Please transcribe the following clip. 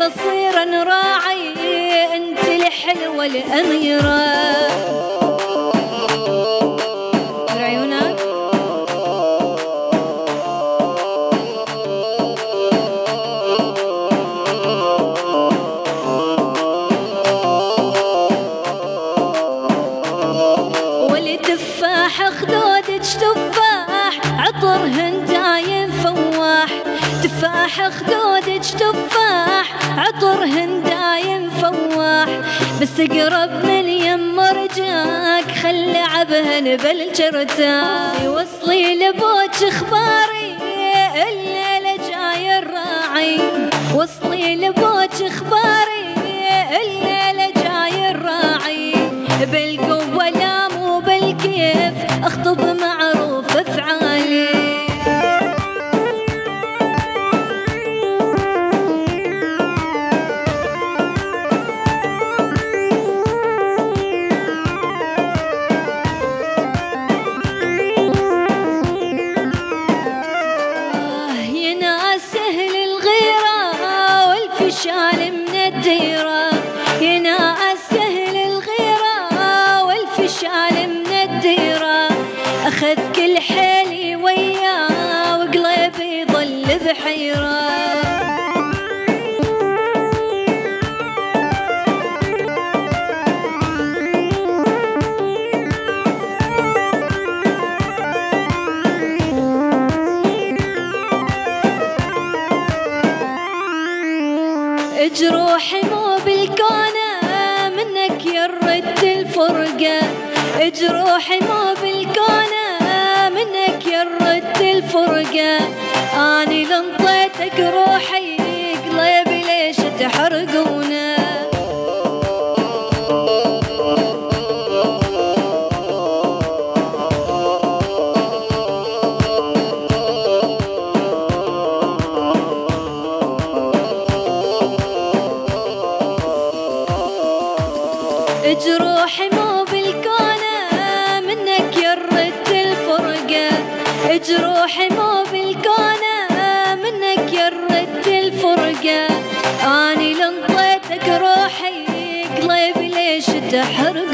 لصير نراعي انت الحلوة الأميرة. عيونك والتفاح خدودك تفاح عطرهن دايم فواح. تفاح خدودك تفاح عطرهن دايم فواح. بس اقرب من يم رجاك خلي عبهن بالجرتاح. وصلي لبوك اخباري الليلة جاي الراعي. وصلي لبوك اخباري الليلة جاي الراعي. بالقوة لا مو بالكيف اخطب معروف افعالي. شال من الديرة يا ناس سهل الغيرة والفشال من الديرة. أخذ كل حيلي وياه وقلبي ظل بحيرة. جروحي مو بالكونة منك يرد الفرقة. جروحي مو بالكونة منك يرد الفرقة. اني لنطيتك روحي قلبي ليش تحرقونه. جروحي مو بالكونة منك يرد الفرقة. جروحي مو بالكونة منك يرد الفرقة. اني لنطيتك روحي قلبي ليش تحرق